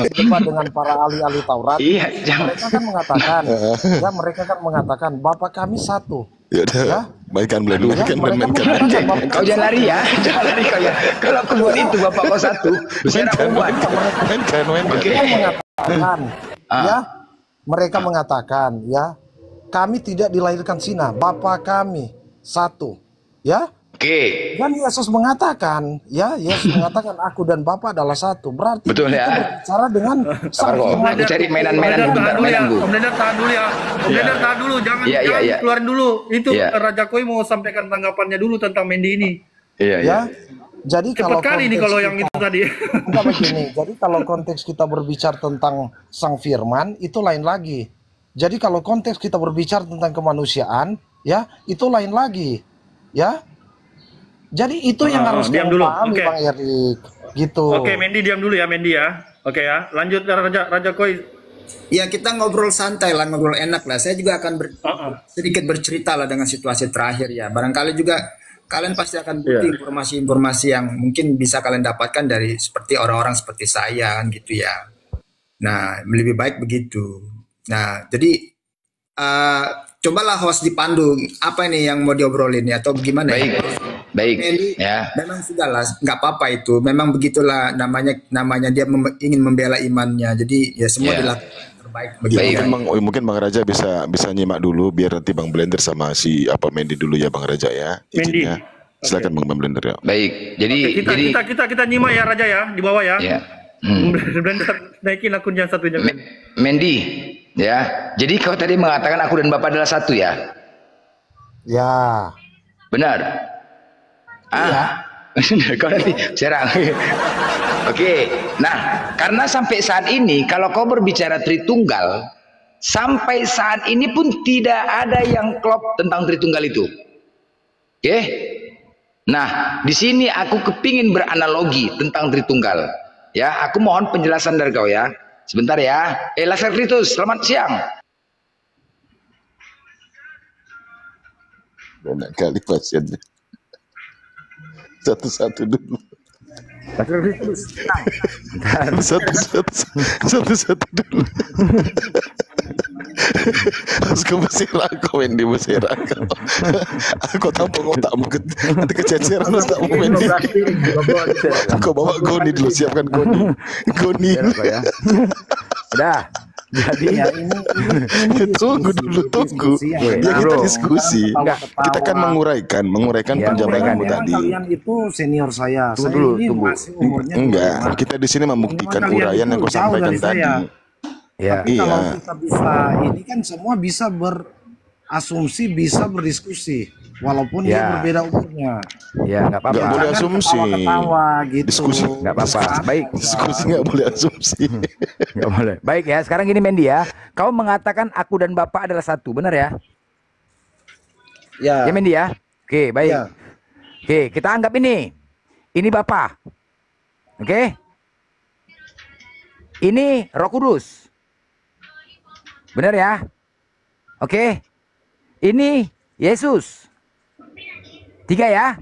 berdebat dengan para ahli-ahli Taurat, Iya, jangan. mereka kan mengatakan Bapa kami satu. Ya udah, mainkan blend, mainkan blend, mainkan blend. Kau jangan lari ya, jangan lari kau ya. Kalau aku buat itu bapak kau satu, bisa aku buat. Mainkan. Mereka mengatakan ya, kami tidak dilahirkan Zina, Bapa kami satu, ya. Oke. Dan Yesus mengatakan, aku dan Bapa adalah satu. Berarti betul ya. Bicara dengan aku cari mainan bu. Om Blender tahan dulu ya. Om Blender tahan dulu, jangan keluarin dulu. Itu Raja Koi mau sampaikan tanggapannya dulu tentang Mendy ini. Iya. Jadi cepat kali ini kalau yang itu tadi. Enggak begini. Jadi kalau konteks kita berbicara tentang Sang Firman itu lain lagi. Jadi kalau konteks kita berbicara tentang kemanusiaan, ya itu lain lagi, ya. Jadi itu yang harus kita pahami, Bang Erik, gitu. Oke, Mendy diam dulu ya, Mendy ya. Oke ya, lanjut Raja Koi. Ya kita ngobrol santai lah, ngobrol enak lah. Saya juga akan sedikit bercerita lah dengan situasi terakhir ya. Barangkali juga kalian pasti akan butuh informasi-informasi yang mungkin bisa kalian dapatkan dari seperti orang-orang seperti saya kan gitu ya. Nah, lebih baik begitu. Nah, jadi cobalah host dipandu apa ini yang mau diobrolin ya atau gimana ya? Baik, ya. Memang sudahlah, nggak apa-apa itu. Memang begitulah namanya dia ingin membela imannya. Jadi ya semua dilakukan terbaik. Mungkin Bang Raja bisa nyimak dulu biar nanti Bang Blender sama si Mendy dulu ya Bang Raja ya. Izinnya. Silakan Bang Blender ya. Baik. Jadi kita nyimak ya Raja ya di bawah ya. Blender naikin akunnya satunya. Mendy, ya. Jadi kau tadi mengatakan aku dan Bapak adalah satu ya? Ya. Benar. Kau nanti serang. Oke. Nah, karena sampai saat ini kalau kau berbicara Tritunggal, sampai saat ini pun tidak ada yang klop tentang Tritunggal itu. Oke. Nah, di sini aku kepingin beranalogi tentang Tritunggal. Ya, aku mohon penjelasan dari kau ya. Sebentar ya. Laser Kritus, selamat siang. Banyak kali pasiennya. Satu-satu dulu. Satu-satu dulu. Harus ke Mesir Wendy Mesir. Aku tampung otakmu nanti kececeran otakmu Wendy. Kau bawa Goni dulu, siapkan Goni. Udah. Jadi ya, ini tunggu dulu. Ya kita diskusi. Kita kan menguraikan penjabaranmu tadi. Kalian itu senior saya. Tunggu. Enggak, kita di sini membuktikan uraian yang kau sampaikan tadi. Ya. Kalau kita bisa, ini kan semua bisa berasumsi, bisa berdiskusi. Walaupun dia berbeda umurnya. Ya, nggak apa-apa. Nggak boleh asumsi. Ketawa gitu. Diskusi nggak apa-apa. Baik. Diskusi nggak boleh asumsi. Nggak boleh. Baik ya. Sekarang gini Mendy ya. Kau mengatakan aku dan Bapak adalah satu, benar ya? Ya. Ya Mendy ya. Oke, baik. Ya. Oke, kita anggap ini Bapak. Oke. Ini Roh Kudus. Benar ya? Oke. Ini Yesus. 3 ya.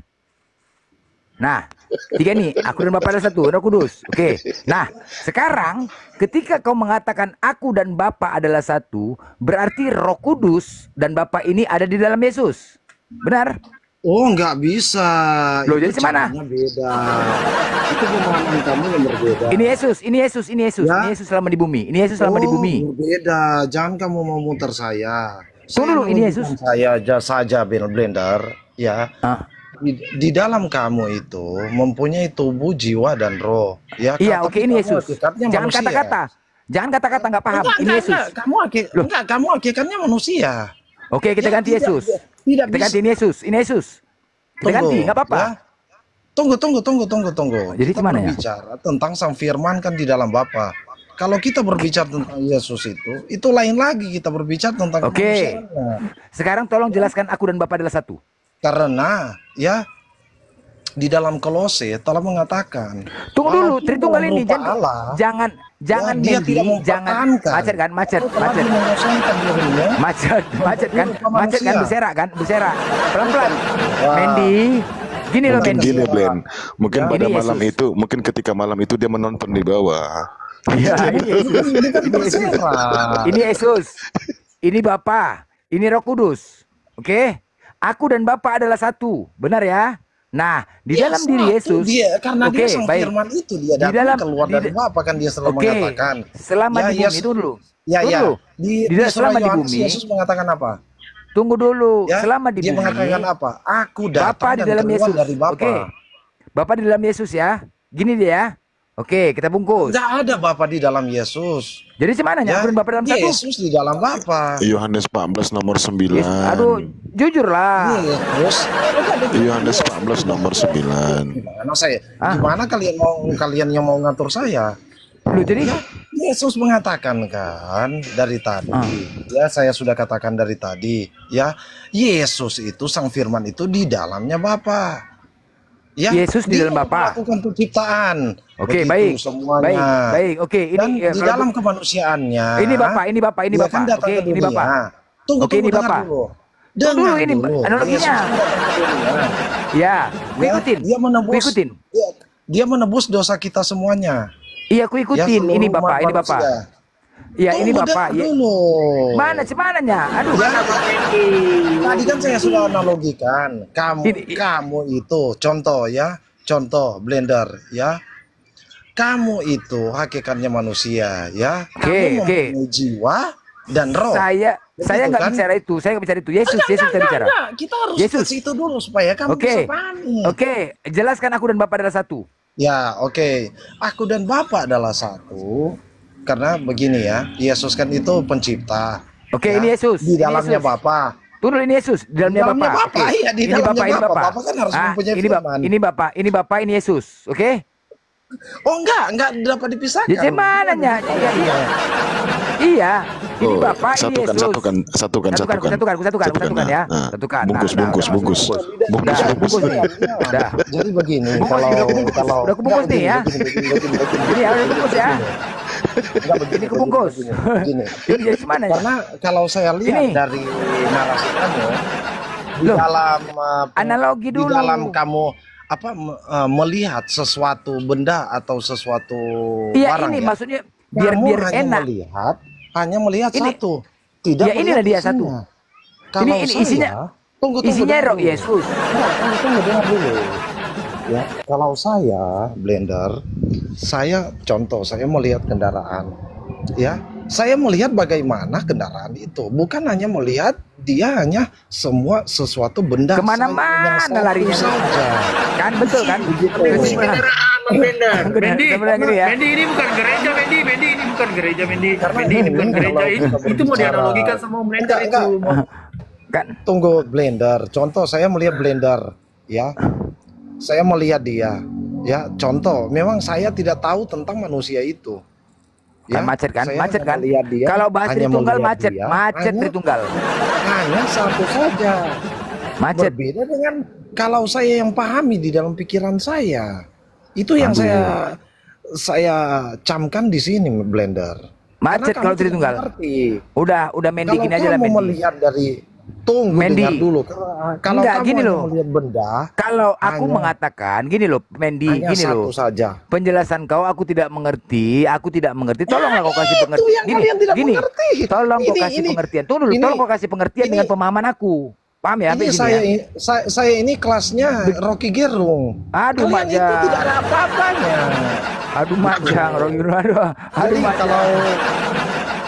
Nah, 3 nih, aku dan Bapak adalah satu, Roh Kudus. Oke. Nah, sekarang ketika kau mengatakan aku dan Bapak adalah satu, berarti Roh Kudus dan Bapak ini ada di dalam Yesus. Benar? Oh, nggak bisa. Loh, jadi mana? Beda. Itu pemahaman kamu yang berbeda. Ini Yesus. Ya? Ini Yesus selama di bumi. Berbeda. Jangan kamu mau muter saya. Tunggu dulu, ini Yesus. Saya saja Blender, ya. Di dalam kamu itu mempunyai tubuh, jiwa dan roh. Ya. Iya, oke, ini Yesus. Jangan kata-kata. Nggak paham. Ini Yesus. Kamu hakikatnya manusia. Oke, kita ganti Yesus. Kita ganti ini Yesus. Kita ganti, nggak apa-apa. Ya. Tunggu. Jadi kita gimana ya? Bicara tentang Sang Firman kan di dalam Bapa. Kalau kita berbicara tentang Yesus itu lain lagi kita berbicara tentang kemanusiaannya. Sekarang tolong jelaskan aku dan Bapa adalah satu. Karena ya di dalam Kolose telah mengatakan. Tunggu dulu, Tritunggal ini jangan Mendy, jangan macet kan berserak. Pelan-pelan. Mendy, gini loh Mendy. Gini Blen, mungkin pada malam itu, mungkin ketika malam itu dia menonton di bawah. Iya, ini Yesus. Ini Yesus. Ini Bapa. Ini Roh Kudus. Oke? Aku dan Bapa adalah satu. Benar ya? Nah, di dalam diri Yesus, karena dia sang firman itu dia datang keluar dari Bapa kan dia selalu mengatakan. Selama di bumi itu dulu. Di selama di bumi Yesus mengatakan apa? Tunggu dulu. Selama di bumi. Dia mengatakan apa? Aku datang Bapa di dalam Yesus. dari Bapa. Bapa di dalam Yesus ya. Gini dia ya. Oke, kita bungkus. Enggak ada Bapa di dalam Yesus. Jadi gimana ya? Bapa dalam satu? Yesus di dalam Bapa. Yohanes 14 nomor 9. Aduh, jujur lah. Yohanes 14 nomor 9. Gimana kalian yang mau ngatur saya? Loh, jadi Yesus mengatakan kan dari tadi. Ya, saya sudah katakan dari tadi, ya. Yesus itu sang firman itu di dalamnya Bapa. Ya, Yesus di dalam Bapa. Melakukan penciptaan. Oke, baik. Semuanya. Baik. Oke, ini di dalam kemanusiaannya. Ini Bapak. Kan Oke, ini Bapak. Tunggu ini Bapak. Dengar dulu ini analoginya. Ya, ikutin. Dia menebus dosa kita semuanya. Iya, aku ikutin. Ini Bapak, ini Bapak. Iya, ini Bapak. Dulu. Semananya? Aduh. Tadi kan saya sudah analogikan. Kamu itu contoh ya, contoh blender ya. Kamu itu hakikatnya manusia ya. Kamu mempunyai jiwa dan roh. Saya nggak bicara itu. Saya nggak bicara itu. Yesus kita bicara. Kita harus ke situ dulu supaya kamu bisa pahami. Oke, jelaskan aku dan Bapak adalah satu. Ya, oke. Aku dan Bapa adalah satu. Karena begini ya, Yesus kan itu pencipta. Oke, ini Yesus. Di dalamnya Bapa. Turun ini Yesus, di dalamnya Bapa. Iya, di dalamnya Bapa. Bapa kan harus mempunyai firman. Ini Bapa, ini Yesus. Oke? Oh, enggak dapat dipisahkan. Ya, gimana nya? Iya. Ini Bapak, ini Yesus. Satukan ya. Satukan. Bungkus. Udah. Jadi begini, kalau udah kubungkus nih ya. Ini harus bungkus ya. Enggak begini kubungkus. Begini. Ini jadi gimana? Karena kalau saya lihat dari narasi kamu di dalam analogi dulu. Di dalam kamu melihat sesuatu benda atau sesuatu barang. Ini maksudnya biar enak. Hanya melihat satu. Tidak ya inilah dia satu. Kalau ini isinya isinya Roh Yesus. Tunggu dengar dulu. Ya, kalau saya blender, saya contoh, saya melihat kendaraan. Ya, saya melihat bagaimana kendaraan itu, bukan hanya melihat dia hanya semua sesuatu benda kemana-mana larinya saja. Kan betul kan? Mendi ini bukan gereja, Mendi ini bukan gereja, Mendi ini bukan gereja, itu mau dianalogikan sama blender itu. Kan tunggu blender, contoh saya melihat blender, ya. Saya melihat dia, ya. Contoh, memang saya tidak tahu tentang manusia itu. Ya, macet kan? Dia, kalau bahas Tritunggal macet Tritunggal. Hanya satu saja. Macet. Berbeda dengan kalau saya yang pahami di dalam pikiran saya. Itu yang saya camkan di sini blender. Macet kalau Tritunggal. Udah Mendi gini aja lah Mendi. Mau melihat dari Mendi dulu. Kalau enggak, kamu gini loh. Melihat benda, kalau aku mengatakan gini loh, Mendi, gini loh. Saja. Penjelasan kau aku tidak mengerti. Tolonglah kau kasih pengertian. Gini. Tolong kau kasih pengertian. Tolong kau kasih pengertian dengan pemahaman aku. Paham ya? Ini saya ini kelasnya Rocky Gerung. Aduh, Majang. Itu tidak ada apa-apanya. Aduh, Majang, Rocky Gerung. Aduh, Majang.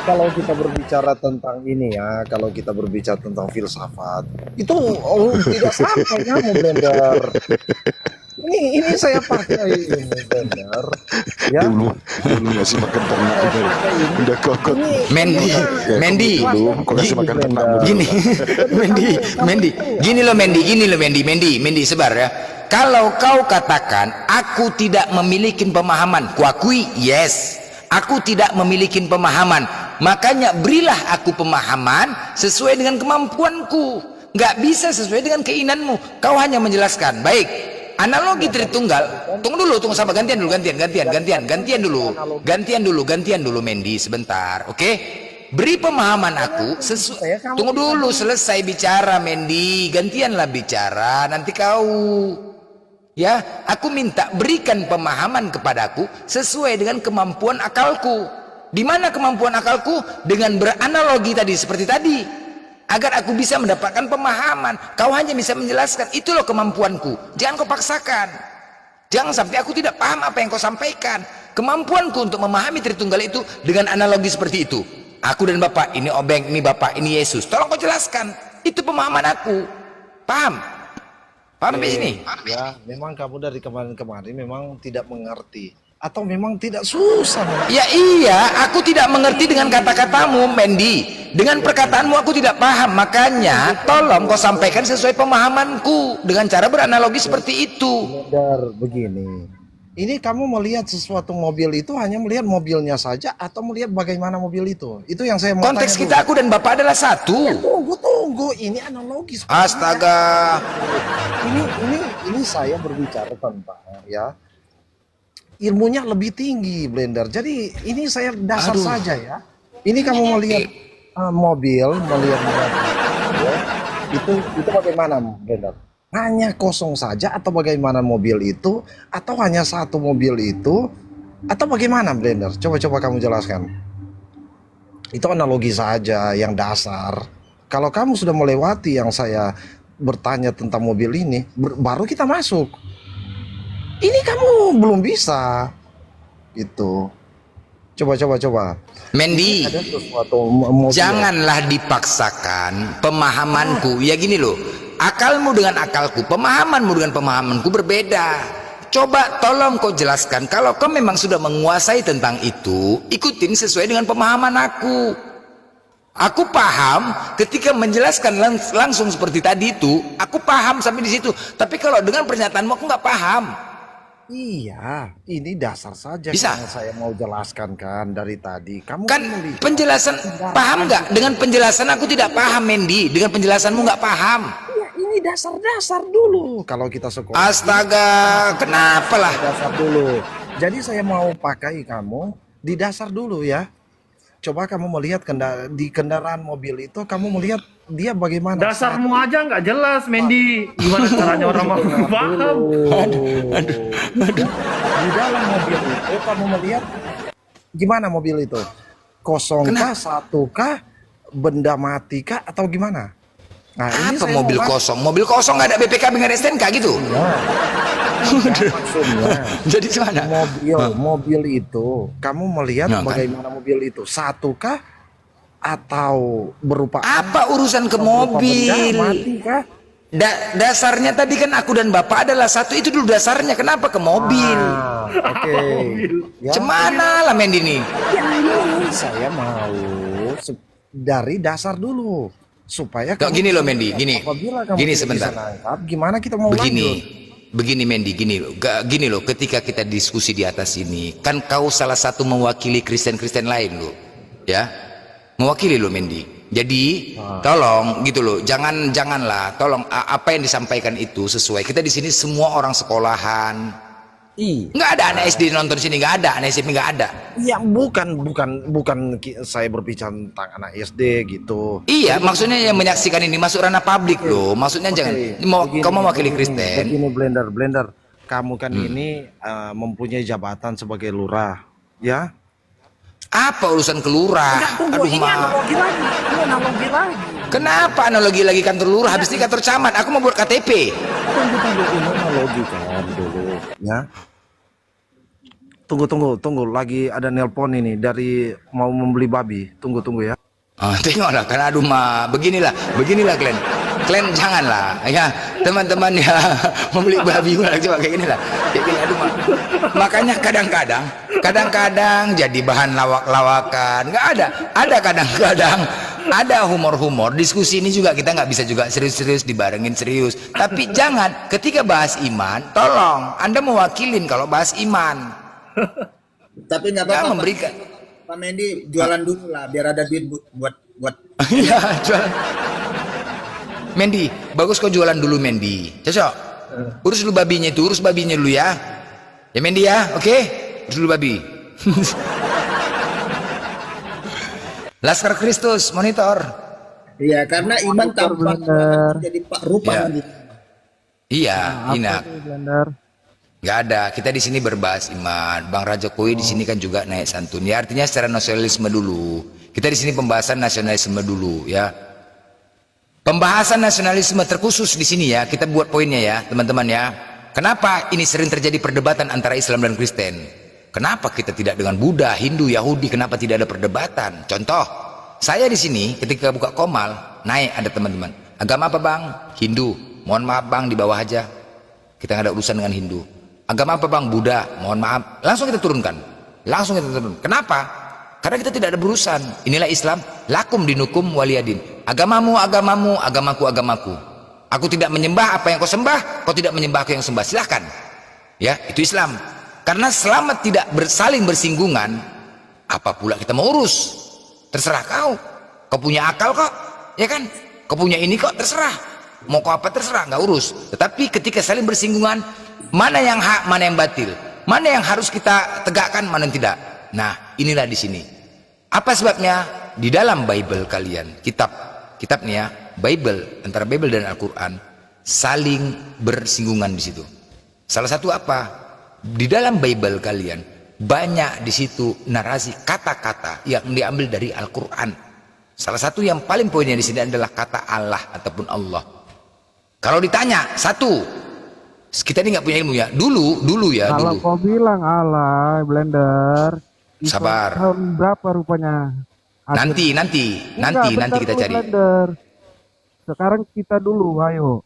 Kalau kita berbicara tentang ini ya, kalau kita berbicara tentang filsafat, itu tidak sampai kamu blender. Ini saya pakai ini blender. Ya. Dulu ngasih makan ternak udah kokot. Mendi. Kok kasih makan ternak. Gini. Gini loh Mendi, sebar ya. Kalau kau katakan aku tidak memiliki pemahaman, kuakui, yes. Aku tidak memiliki pemahaman, makanya berilah aku pemahaman sesuai dengan kemampuanku. Nggak bisa sesuai dengan keinginanmu. Kau hanya menjelaskan. Baik, analogi Tritunggal. Tunggu sabar, gantian dulu Mendi sebentar. Oke? Beri pemahaman aku tunggu dulu selesai bicara Mendi, gantianlah bicara, nanti kau Ya, aku minta berikan pemahaman kepadaku sesuai dengan kemampuan akalku. Di mana kemampuan akalku? Dengan beranalogi tadi, seperti tadi. Agar aku bisa mendapatkan pemahaman. Kau hanya bisa menjelaskan, itu loh kemampuanku. Jangan kau paksakan. Jangan sampai aku tidak paham apa yang kau sampaikan. Kemampuanku untuk memahami Tritunggal itu dengan analogi seperti itu. Aku dan Bapak, ini Obeng, ini Bapak, ini Yesus. Tolong kau jelaskan. Itu pemahaman aku. Paham? Paham sampai sini? Ya, memang kamu dari kemarin-kemarin memang tidak mengerti. Atau memang tidak susah. Ya iya, aku tidak mengerti dengan kata-katamu, Mendy. Dengan perkataanmu aku tidak paham. Makanya tolong kau sampaikan sesuai pemahamanku dengan cara beranalogi seperti itu. Benar, begini. Ini kamu melihat sesuatu mobil itu hanya melihat mobilnya saja atau melihat bagaimana mobil itu? Itu yang saya mau Konteks tanya kita, dulu. aku dan Bapak adalah satu. Ya, tunggu, ini analogi. Astaga. Ini saya berbicara tentang ya ilmunya lebih tinggi, Blender. Jadi ini saya dasar saja ya. Ini kamu melihat mobil, ya, itu bagaimana, Blender? Hanya kosong saja atau bagaimana mobil itu? Atau hanya satu mobil itu? Atau bagaimana, Blender? Coba kamu jelaskan. Itu analogi saja yang dasar. Kalau kamu sudah melewati yang saya bertanya tentang mobil ini, baru kita masuk. Ini kamu belum bisa. Gitu. Coba. Mendy, Ada sesuatu mobil. janganlah dipaksakan pemahamanku. Ya gini loh, akalmu dengan akalku, pemahamanmu dengan pemahamanku berbeda. Coba tolong kau jelaskan. Kalau kau memang sudah menguasai tentang itu, ikutin sesuai dengan pemahaman aku. Aku paham ketika menjelaskan langsung seperti tadi itu, aku paham sampai di situ. Tapi kalau dengan pernyataanmu aku nggak paham. Iya, ini dasar saja Bisa. yang saya mau jelaskan kan dari tadi. Kamu Kan melihat penjelasan, paham nggak? Dengan penjelasan aku tidak paham, Mendy. Dengan penjelasanmu nggak paham. ya, ini dasar-dasar dulu. Kalau kita sekolah. Astaga, kenapa lah? Dasar dulu. Jadi saya mau pakai kamu di dasar dulu ya. Coba kamu melihat di kendaraan mobil itu, kamu melihat dia bagaimana. Dasarmu aja nggak jelas, Mendy. Gimana caranya orang mau paham? Di dalam mobil itu kamu melihat gimana mobil itu? Kosongkah, satukah, benda mati kah, atau gimana? Nah, ini Apa saya mobil mau kosong? Mobil kosong nggak ada BPKB, nggak ada STNK gitu? maksudnya Jadi gimana? mobil itu kamu melihat Nah, kan? bagaimana mobil itu, satukah atau berupa Apa urusan ke berupa mobil? benda mati kah? Dasarnya tadi kan aku dan Bapak adalah satu, itu dulu dasarnya. Kenapa ke mobil? Oke. Ya, Cemana lah Mendy nih? ya, ini saya mau dari dasar dulu supaya Kok gini loh, Mendy, gini. apabila kamu Gini tidak sebentar. bisa nangkap, gimana kita mau Begini, lanjut? begini Mendy, gini loh. Ketika kita diskusi di atas ini, kan kau salah satu mewakili Kristen-Kristen lain loh, ya, mewakili loh Mendy. Jadi tolong gitu loh, janganlah, tolong apa yang disampaikan itu sesuai. Kita di sini semua orang sekolahan, nggak ada anak SD nonton sini, nggak ada anak SMP, nggak ada. Ya bukan saya berbicara tentang anak SD gitu. Iya, maksudnya yang menyaksikan ini masuk ranah publik loh. Maksudnya jangan, kamu mewakili Kristen. Begini Blender, kamu kan ini mempunyai jabatan sebagai lurah, ya? Apa urusan kelurah? Aduh, ini analogi lagi. Kenapa analogi lagi kantor lurah? Habis ini kantor camat. Aku mau buat KTP. Tunggu, ini analogi kan dulu, ya. Tunggu, lagi ada nelpon ini dari mau membeli babi. Tunggu ya. Tengoklah, kan aduh beginilah kalian janganlah ya teman-teman ya membeli babi coba kayak gini lah, kayak gini, aduh makanya kadang-kadang jadi bahan lawak-lawakan, nggak ada kadang-kadang ada humor diskusi ini juga kita nggak bisa juga serius dibarengin serius, tapi jangan ketika bahas iman, tolong Anda mewakilin kalau bahas iman. Tapi nggak apa-apa. Memberikan Pak Mendy jualan dulu lah biar ada duit buat ya jualan. Mendy, bagus kau jualan dulu Mendy, cocok. Urus dulu babinya itu, urus babinya dulu ya. Ya Mendy ya, oke? Urus dulu babi. Laskar Kristus monitor. Iya, karena iman tanpa jadi Pak Rupa. Iya, Inak. Nggak ada. Kita di sini berbahas iman. Bang Raja Koi di sini kan juga naik santun. Ya artinya secara nasionalisme dulu. Kita di sini pembahasan nasionalisme dulu ya. Pembahasan nasionalisme terkhusus di sini ya. Kita buat poinnya ya, teman-teman ya. Kenapa ini sering terjadi perdebatan antara Islam dan Kristen? Kenapa kita tidak dengan Buddha, Hindu, Yahudi? Kenapa tidak ada perdebatan? Contoh, saya di sini ketika buka Komal, naik ada teman-teman. Agama apa bang? Hindu. Mohon maaf bang, di bawah aja. Kita nggak ada urusan dengan Hindu. Agama apa bang? Buddha. Mohon maaf. Langsung kita turunkan. Langsung kita turunkan. Kenapa? Karena kita tidak ada berurusan. Inilah Islam. Lakum dinukum waliyadin. Agamamu, agamamu, agamaku, agamaku. Aku tidak menyembah apa yang kau sembah. Kau tidak menyembah aku yang sembah. Silahkan. Ya, itu Islam. Karena selama tidak saling bersinggungan, apa pula kita mau urus? Terserah kau. Kau punya akal kok, ya kan? Kau punya ini kok, terserah. Mau kau apa terserah, nggak urus. Tetapi ketika saling bersinggungan, mana yang hak, mana yang batil, mana yang harus kita tegakkan, mana yang tidak. Nah, inilah di sini. Apa sebabnya? Di dalam Bible kalian, kitabnya ya, Bible, antara Bible dan Al-Quran, saling bersinggungan di situ. Salah satu apa? Di dalam Bible kalian banyak di situ narasi kata-kata yang diambil dari Al-Quran. Salah satu yang paling poinnya di sini adalah kata Allah ataupun Allah. Kalau ditanya satu, kita ini nggak punya ilmu ya. Dulu ya. Kalau kau bilang Allah Blender, sabar. Tahun berapa rupanya? Nanti kita cari. Blender. Sekarang kita dulu, ayo.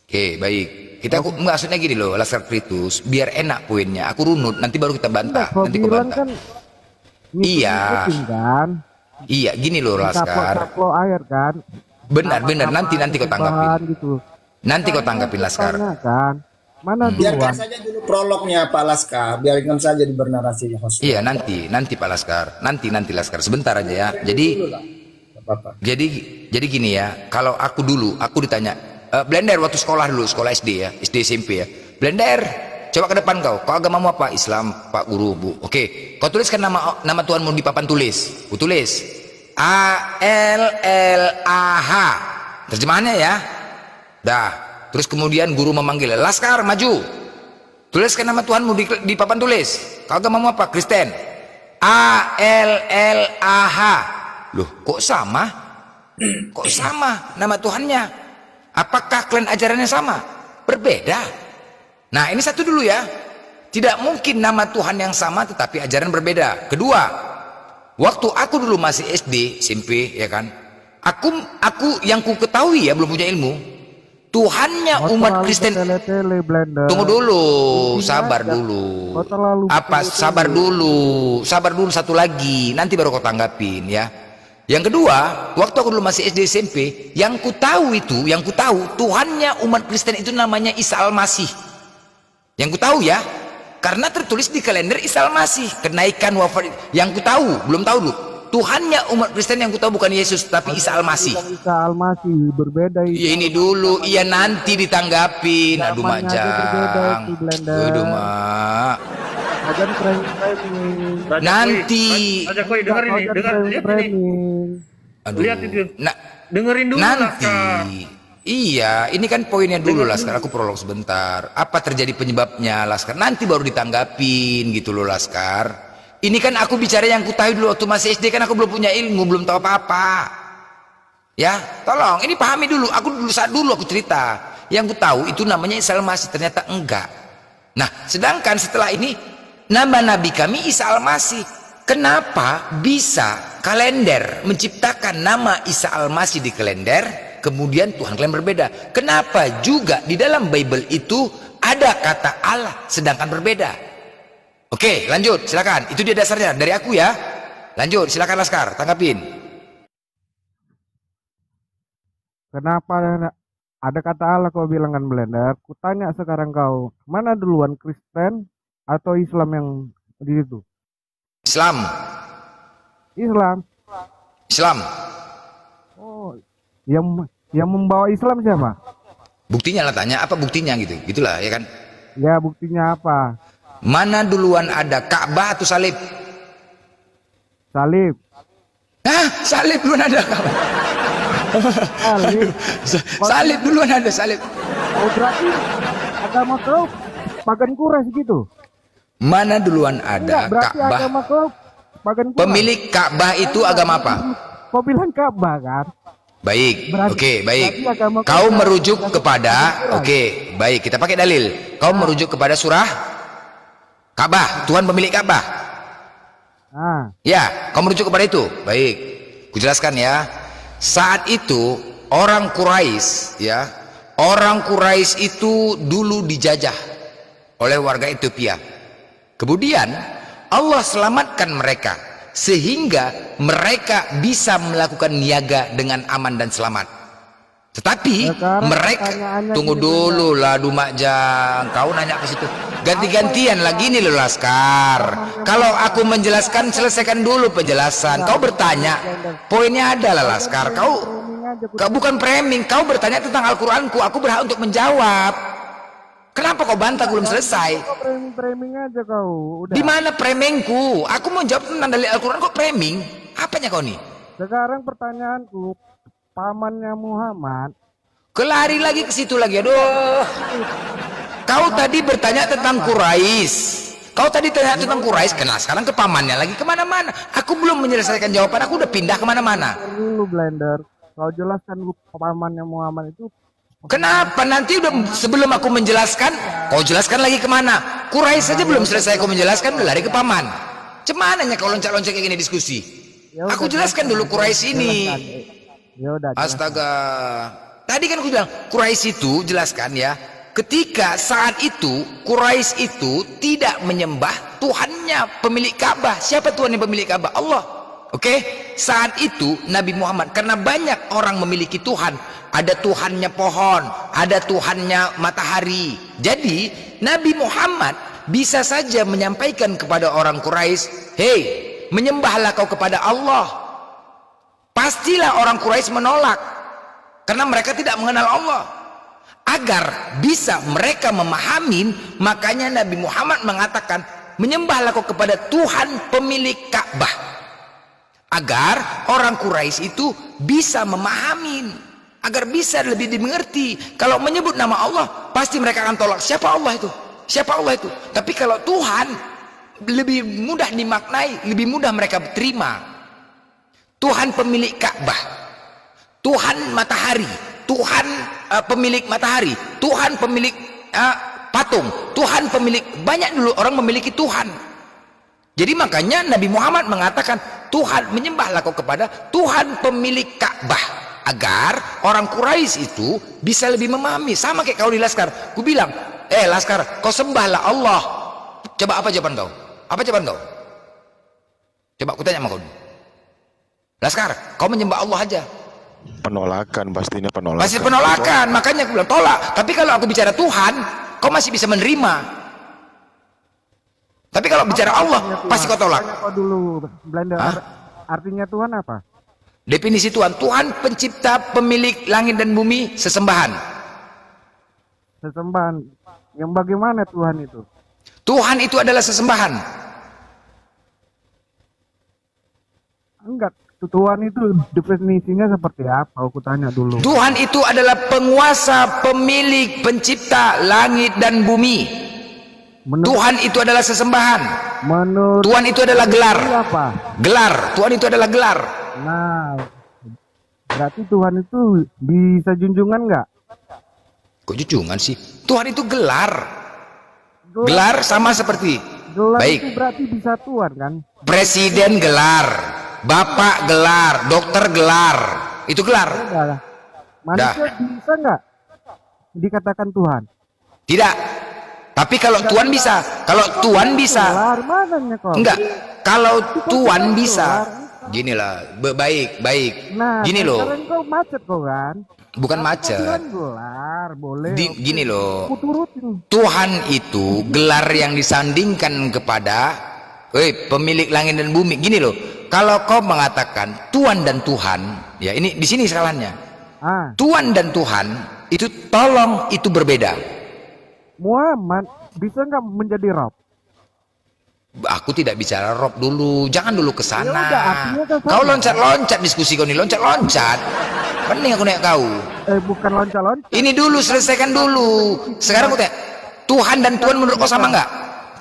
Oke, baik. Kita maksudnya gini loh, Laskar Kritus, biar enak poinnya. Aku runut, nanti baru kita bantah. Nanti kau bantah. Kan, iya. Kan? Iya, gini loh Laskar. Kaplo air kan. Benar. Nanti kau tanggapin. Gitu. Nanti kau tanggapin Laskar. Kan? Mana biarkan saja dulu prolognya Pak Laskar. Biarkan saja di bernarasi host. Iya, nanti Pak Laskar. Nanti Laskar. Sebentar aja ya. Jadi gini ya. Kalau aku ditanya. Blender waktu sekolah dulu, sekolah SD ya, SD SMP ya. Blender, coba ke depan kau agamamu apa? Islam, Pak Guru, Bu. Oke, kau tuliskan nama Tuhanmu di papan tulis. Ku tulis ALLAH. Terjemahannya ya. Dah. Terus kemudian guru memanggil, Laskar maju. Tuliskan nama Tuhanmu di papan tulis. Kau agamamu apa? Kristen. ALLAH. Loh, kok sama? Kok sama nama Tuhannya? Apakah kalian ajarannya sama? Berbeda. Nah, ini satu dulu ya. Tidak mungkin nama Tuhan yang sama tetapi ajaran berbeda. Kedua, waktu aku dulu masih SD, SMP, ya kan? Aku yang ku ketahui ya, belum punya ilmu. Tuhannya umat Kristen. Tunggu dulu, sabar dulu. Sabar dulu satu lagi. Nanti baru kau tanggapin ya. Yang kedua, waktu aku dulu masih SD SMP, yang ku tahu Tuhannya umat Kristen itu namanya Isa Al-Masih. Yang ku tahu ya, karena tertulis di kalender Isa Al-Masih, kenaikan wafat. Yang ku tahu, belum tahu dulu. Tuhannya umat Kristen yang ku tahu bukan Yesus, tapi Isa Al-Masih. Isa Al-Masih berbeda. Ya ini dulu, iya nanti ditanggapin. Aduh Majang. Aduh Mak. Nanti. Raja Koi dengar ini, lihat ini. Aduh. Lihat itu. Dengerin dulu nanti. Laskar. Iya, ini kan poinnya dulu Laskar. Aku prolog sebentar. Apa terjadi penyebabnya Laskar? Nanti baru ditanggapin gitu loh Laskar. Ini kan aku bicara yang kutahui dulu waktu masih SD, kan aku belum punya ilmu, belum tahu apa-apa. Ya, tolong ini pahami dulu. Saat dulu aku cerita. Yang ku tahu itu namanya Isa Al-Masih, ternyata enggak. Nah, sedangkan setelah ini nama Nabi kami Isa Al-Masih. Kenapa bisa kalender menciptakan nama Isa Al-Masih di kalender, kemudian Tuhan kalian berbeda? Kenapa juga di dalam Bible itu ada kata Allah sedangkan berbeda? Oke, lanjut, silakan. Itu dia dasarnya dari aku ya. Lanjut, silakan Laskar, tanggapin. Kenapa ada kata Allah kau bilang kan Blender? Kutanya sekarang kau, mana duluan Kristen atau Islam yang di situ? Islam. Oh, yang membawa Islam siapa? Buktinya lah, tanya apa buktinya gitu. Gitulah ya kan. Ya, buktinya apa? Mana duluan ada, Ka'bah atau salib? Salib. Hah? Salib duluan ada. Salib. Salib duluan ada, salib. Oh, berarti agama kau pagan Quraisy gitu. Mana duluan ada Enggak, berarti Ka'bah? agama kau pagan Quraisy. Pemilik Ka'bah itu agama apa? Kau bilang Ka'bah kan? Baik, Berarti- oke, baik. berarti agama Kau Quraisy. merujuk Agama kepada, Quraisy. oke, baik. Kita pakai dalil. Kau merujuk kepada surah Ka'bah, Tuhan pemilik Ka'bah. Ah, Ya, kau merujuk kepada itu. Baik, kujelaskan ya. Saat itu orang Quraisy, ya, orang Quraisy itu dulu dijajah oleh warga Ethiopia. Kemudian Allah selamatkan mereka sehingga mereka bisa melakukan niaga dengan aman dan selamat. Tetapi Sekarang mereka pertanyaannya tunggu gini, dulu lah Dumajang, kau nanya ke situ. Ganti-gantian lagi nih lo Laskar. Kalau aku menjelaskan, selesaikan dulu penjelasan. Kau bertanya, poinnya adalah Laskar. Kau bukan framing, kau bertanya tentang Al-Qur'anku, aku berhak untuk menjawab. Kenapa kau bantah belum selesai? kau framing aja kau. Udah. Di mana framingku? Aku mau jawab tentang dalil Al-Qur'an, kok framing? Apanya kau nih? Sekarang pertanyaanku, pamannya Muhammad. Kelari lagi ke situ lagi, aduh. Kau tadi bertanya tentang Quraisy. Kau tadi tanya tentang Quraisy, kenal sekarang ke pamannya lagi kemana-mana. Aku belum menyelesaikan jawaban, aku udah pindah kemana-mana. Dulu Blender, kau jelaskan dulu pamannya Muhammad itu. Kenapa? Nanti udah sebelum aku menjelaskan, kau jelaskan lagi kemana? Quraisy saja belum selesai kau menjelaskan, udah lari ke paman. Cemananya kau loncat-loncat kayak gini diskusi? Ya Aku udah, jelaskan dulu Quraisy ini. Ya udah. Astaga. Tadi kan aku bilang Quraisy itu jelaskan ya. Ketika saat itu Quraisy itu tidak menyembah Tuhannya pemilik Ka'bah. Siapa Tuhan yang pemilik Ka'bah? Allah. Oke. Saat itu Nabi Muhammad, karena banyak orang memiliki Tuhan. Ada Tuhannya pohon, ada Tuhannya matahari. Jadi Nabi Muhammad bisa saja menyampaikan kepada orang Quraisy, "Hei, menyembahlah kau kepada Allah." Pastilah orang Quraisy menolak karena mereka tidak mengenal Allah. Agar bisa mereka memahami, makanya Nabi Muhammad mengatakan, "Menyembahlah kau kepada Tuhan pemilik Ka'bah." Agar orang Quraisy itu bisa memahami, agar bisa lebih dimengerti. Kalau menyebut nama Allah, pasti mereka akan tolak. Siapa Allah itu? Siapa Allah itu? Tapi kalau Tuhan, lebih mudah dimaknai, lebih mudah mereka terima. Tuhan pemilik Ka'bah, Tuhan matahari, Tuhan pemilik matahari, Tuhan pemilik patung, Tuhan pemilik, banyak dulu orang memiliki Tuhan. Jadi makanya Nabi Muhammad mengatakan, Tuhan, menyembahlah kau kepada Tuhan pemilik Ka'bah. Agar orang Quraisy itu bisa lebih memahami. Sama kayak kau di Laskar. Ku bilang, Laskar, kau sembahlah Allah. Coba apa jawaban kau? Apa jawaban kau? Coba aku tanya sama kau. Laskar, kau menyembah Allah aja. Penolakan, pastinya penolakan. Pasti penolakan, makanya aku bilang tolak. Tapi kalau aku bicara Tuhan, kau masih bisa menerima. Tapi kalau bicara Allah, pasti kau tolak. Tanya kau dulu, Blender. Artinya Tuhan apa? Definisi Tuhan, Tuhan pencipta pemilik langit dan bumi, sesembahan. Sesembahan. Yang bagaimana Tuhan itu? Tuhan itu adalah sesembahan. Enggak, Tuhan itu definisinya seperti apa? Aku tanya dulu. Tuhan itu adalah penguasa, pemilik, pencipta langit dan bumi. Tuhan itu adalah sesembahan. Menurut Tuhan itu adalah gelar. apa? Gelar. Tuhan itu adalah gelar. Nah, berarti Tuhan itu bisa junjungan nggak? Kok junjungan sih? Tuhan itu gelar. Gelar sama seperti. Gelar Baik. itu berarti bisa Tuhan kan? Presiden gelar, bapak gelar, dokter gelar. Itu gelar. Udah. Manusia bisa nggak dikatakan Tuhan? Tidak. Tapi kalau Tuhan bisa, kalau Tuhan bisa. Gelar mananya kok? Enggak. Kalau Tuhan bisa. Ginilah, baik. Nah, Gini loh. sekarang kau macet kok kan? Bukan Tuhan macet. gelar, boleh. Gini loh. Aku turutin. Tuhan itu gelar yang disandingkan kepada pemilik langit dan bumi. Gini loh. Kalau kau mengatakan Tuhan dan Tuhan, ya ini di sini salahnya. Tuhan dan Tuhan itu tolong itu berbeda. Muhammad bisa nggak menjadi Rob? Aku tidak bicara Rob dulu, jangan dulu ke sana. Ya udah, artinya ke sana. Kau loncat-loncat diskusi kau nih, loncat-loncat. Pening aku nanya kau. Bukan loncat-loncat. Ini dulu selesaikan dulu. Sekarang aku tanya, Tuhan dan Tuhan menurut kau sama nggak?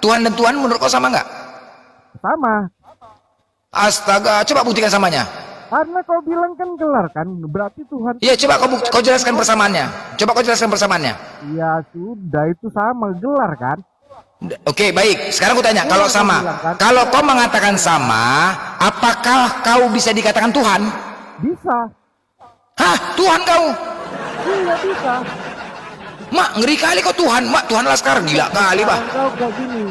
Tuhan dan Tuhan menurut kau sama nggak? Sama. Astaga, coba buktikan samanya. Karena kau bilang kan gelar kan, berarti Tuhan. Iya, coba kau jelaskan persamaannya. Coba kau jelaskan persamaannya. Ya sudah, itu sama gelar kan. Oke, baik. Sekarang aku tanya, kalau sama, kalau kau mengatakan sama, apakah kau bisa dikatakan Tuhan? Bisa. Hah, Tuhan kau? Iya bisa. Mak, ngeri kali kau Tuhan. Mak, Tuhan Laskar, gila kali, bah. Kau kayak gini.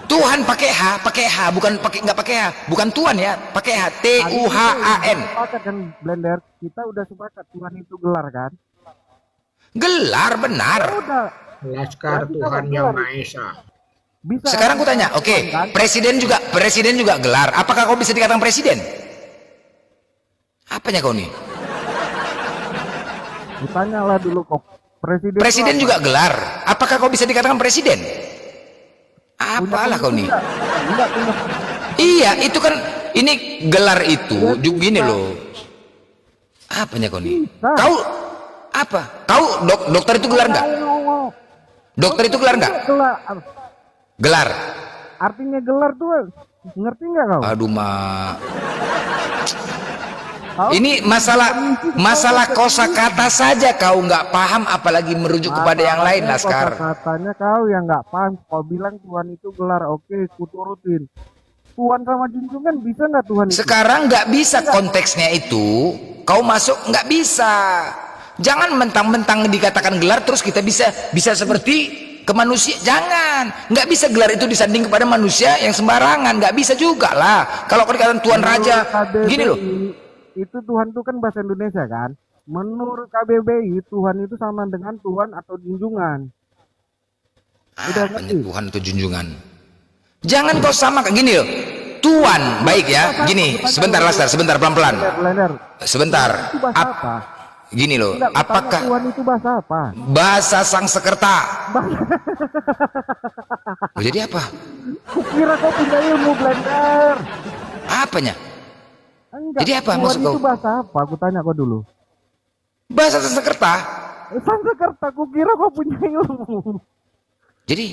Tuhan pakai H, bukan nggak pakai H, bukan Tuhan ya, pakai H, Tuhan. Sepakat kan Blender, kita udah sepakat Tuhan itu gelar kan? Gelar benar. Ya udah. Laskar Tuhan yang Maha Esa. Bisa. Sekarang aku tanya, oke, presiden juga gelar. Apakah kau bisa dikatakan presiden? Apanya kau nih? Ditanyalah dulu kok. Presiden juga gelar. Apakah kau bisa dikatakan presiden? Apalah kau nih? Iya, itu kan ini gelar itu gini loh. Apanya kau nih? Kau apa? Kau dokter itu gelar nggak? Dokter itu gelar nggak? Gelar. Artinya gelar tuh ngerti nggak kau? Aduh, Mak. Ini masalah kosakata saja kau nggak paham, apalagi merujuk kepada yang lain, Laskar. Katanya kau yang nggak paham. Kau bilang Tuhan itu gelar, oke, kuturutin. Tuhan sama junjungan bisa nggak Tuhan itu? Sekarang nggak bisa konteksnya itu. Kau masuk nggak bisa. Jangan mentang-mentang dikatakan gelar terus kita bisa seperti ke manusia. Jangan, nggak bisa gelar itu disanding kepada manusia yang sembarangan. Nggak bisa juga lah. Kalau kau dikatakan Tuhan Raja, gini loh. Itu Tuhan itu kan bahasa Indonesia kan. Menurut KBBI Tuhan itu sama dengan Tuhan atau junjungan. Udah ngerti? Tuhan atau junjungan. Jangan kau sama kayak gini loh. Tuhan, baik ya. Gini, sebentar Laskar, sebentar pelan-pelan. Sebentar. Itu bahasa apa? Gini loh, Enggak, apakah Tuhan itu bahasa apa? Bahasa Sangsekerta. Oh, jadi apa? Kukira kau punya ilmu Blender. Apanya? Enggak, Jadi apa Tuhan maksud kau? itu bahasa apa? Aku tanya kau dulu. Bahasa Sangsekerta. Sangsekerta, kukira kau punya ilmu. Jadi,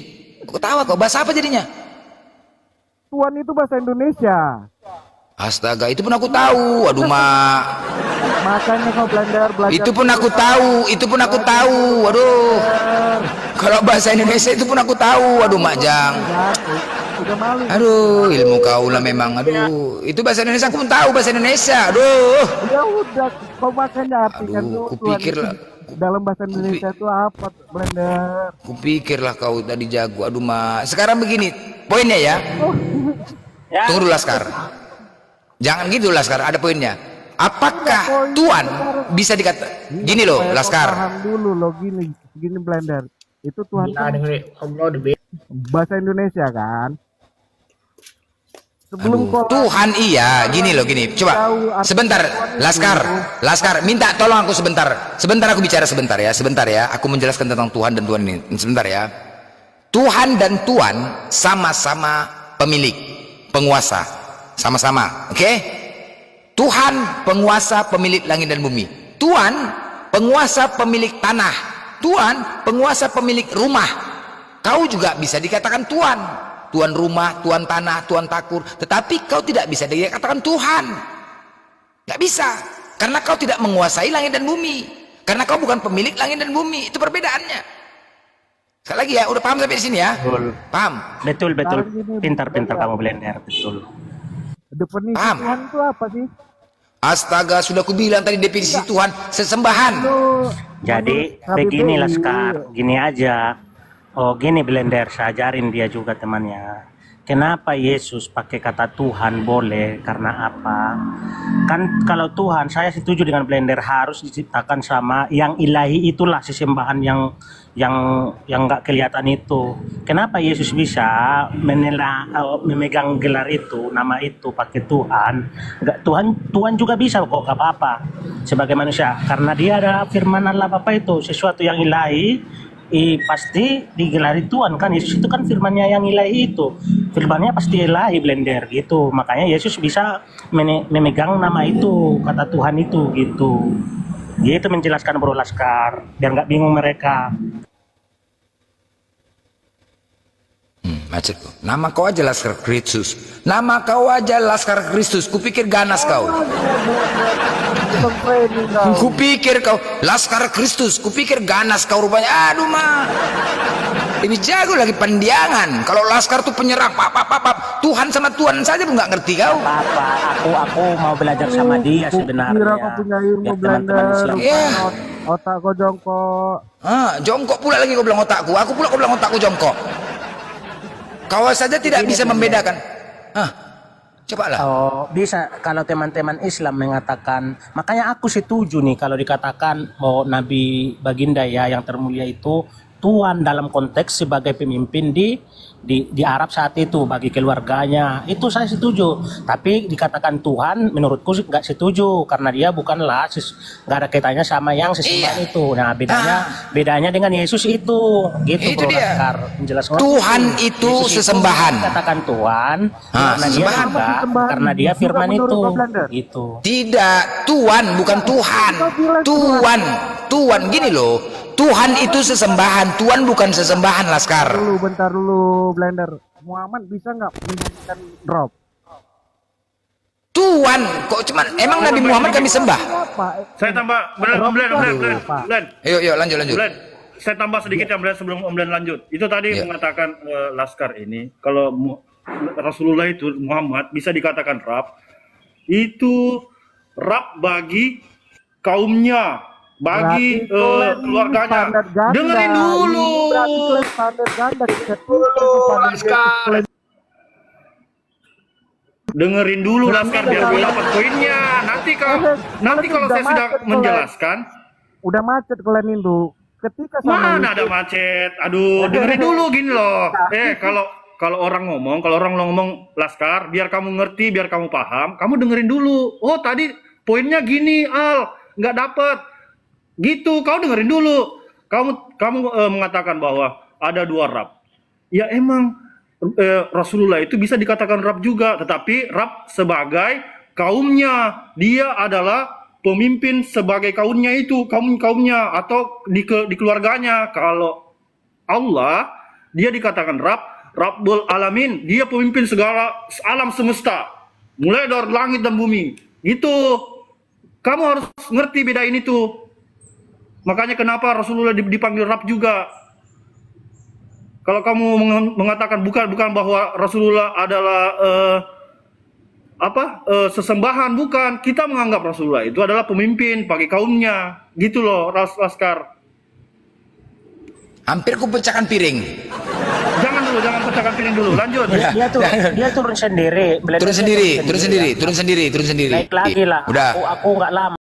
aku tahu kok bahasa apa jadinya? Tuhan itu bahasa Indonesia. Astaga, itu pun aku tahu. Aduh, Mak. Makanya kau belajar. Itu pun aku tahu. Aduh. Kalau bahasa Indonesia itu pun aku tahu. Aduh, Mak Jang. Aduh, ilmu kau lah memang. Aduh, itu bahasa Indonesia aku pun tahu bahasa Indonesia. Aduh. Ya udah, kau makanya artikan tuh. Kupikir lah. Dalam bahasa Indonesia itu apa, Blender? Kupikirlah kau tadi jago. Aduh, Mak. Sekarang begini, poinnya ya. Tunggu dulu, Laskar. Jangan gitu, Laskar. Ada poinnya. Apakah Tuhan bisa dikata gini loh, Laskar? Paham dulu loh, gini Blender. Itu Tuhan kan bahasa Indonesia kan? Sebelum Tuhan iya, gini loh, gini. Coba sebentar, Laskar, minta tolong aku sebentar. Sebentar aku bicara sebentar ya. Aku menjelaskan tentang Tuhan dan Tuhan ini. Sebentar ya. Tuhan dan Tuhan sama-sama pemilik, penguasa. Sama-sama, oke? Tuhan penguasa pemilik langit dan bumi. Tuhan penguasa pemilik tanah. Tuhan penguasa pemilik rumah. Kau juga bisa dikatakan Tuhan. Tuhan rumah, Tuhan tanah, Tuhan takur. Tetapi kau tidak bisa dikatakan Tuhan. Gak bisa. Karena kau tidak menguasai langit dan bumi. Karena kau bukan pemilik langit dan bumi. Itu perbedaannya. Sekali lagi ya, udah paham sampai di sini ya? Betul. Paham? Betul. Pintar-pintar kamu Blender, betul. Definisi Paham? Tuhan itu apa sih? Astaga, sudah aku bilang tadi definisi Tuhan sesembahan. Jadi begini Laskar, gini aja. Oh gini Blender, saya ajarin dia juga temannya. Kenapa Yesus pakai kata Tuhan boleh? Karena apa? Kan kalau Tuhan, saya setuju dengan Blender, harus diciptakan sama yang ilahi, itulah sesembahan yang nggak kelihatan itu. Kenapa Yesus bisa memegang gelar itu, nama itu pakai Tuhan? Nggak, Tuhan juga bisa kok, nggak apa-apa sebagai manusia, karena dia ada firman Allah Bapa itu, sesuatu yang ilahi. Pasti digelari Tuhan kan. Yesus itu kan firmannya yang ilahi itu, firmannya pasti ilahi Blender gitu. Makanya Yesus bisa memegang nama itu, kata Tuhan itu gitu. Dia itu menjelaskan Bro Laskar biar nggak bingung mereka. Macet kok. Nama kau aja Laskar Kristus. Nama kau aja Laskar Kristus. Kupikir ganas kau. Kupikir kau Laskar Kristus. Kupikir ganas kau rupanya. Aduh mah. Lebih jago lagi pendiangan. Kalau Laskar tuh penyerang. Tuhan sama Tuhan saja pun nggak ngerti kau. Aku mau belajar sama dia sebenarnya. Kira kau punya ilmu blender. Otak kau jongkok. Jongkok pula lagi kau bilang otakku. Aku pula kau bilang otakku jongkok. Kau saja tidak bisa membedakan. Cobalah. Oh, bisa kalau teman-teman Islam mengatakan, makanya aku setuju nih kalau dikatakan Nabi Baginda ya yang termulia itu Tuhan dalam konteks sebagai pemimpin di Arab saat itu bagi keluarganya, itu saya setuju. Tapi dikatakan Tuhan menurutku nggak setuju karena dia bukanlah nggak ada kaitannya sama yang sesembahan itu. Nah bedanya dengan Yesus itu gitu. Itu dia menjelaskan Tuhan itu sesembahan. Katakan Tuhan karena dia karena dia firman itu gitu. Tidak, Tuhan bukan Tuhan. Tuhan gini loh. Tuhan itu sesembahan, Tuhan bukan sesembahan, Laskar. Bentar dulu, Blender. Muhammad bisa nggak menyanyikan drop? Tuhan, kok cuman emang Nabi Muhammad kami sembah? Saya tambah, Blen. Yuk, lanjut. Blen, saya tambah sedikit ya, Blen, sebelum Om Blen lanjut. Itu tadi mengatakan Laskar ini, kalau Rasulullah itu Muhammad bisa dikatakan Rab, itu Rab bagi kaumnya. Bagi keluarganya. Dengerin dulu. Dengerin dulu Laskar biar gue dapat poinnya. Nanti kalau saya sudah menjelaskan. Udah macet kalian itu. Ketika mana ada macet? Aduh, dengerin dulu gini loh. Kalau orang ngomong Laskar, biar kamu ngerti, biar kamu paham, kamu dengerin dulu. Oh, tadi poinnya gini, nggak dapat. Gitu, kau dengerin dulu. Kamu mengatakan bahwa ada 2 Rab. Ya emang Rasulullah itu bisa dikatakan Rab juga, tetapi Rab sebagai kaumnya. Dia adalah pemimpin sebagai kaumnya itu, kaumnya atau di keluarganya. Kalau Allah, dia dikatakan Rabbul Alamin, dia pemimpin segala alam semesta, mulai dari langit dan bumi. Gitu. Kamu harus ngerti bedain itu. Makanya kenapa Rasulullah dipanggil Rab juga. Kalau kamu mengatakan bukan bahwa Rasulullah adalah sesembahan, bukan. Kita menganggap Rasulullah itu adalah pemimpin bagi kaumnya. Gitu loh, Laskar. Hampir ku pecahkan piring. Jangan pecahkan piring dulu. Lanjut. Dia turun sendiri. Turun sendiri. Naik lagi lah. Udah. Aku nggak lama.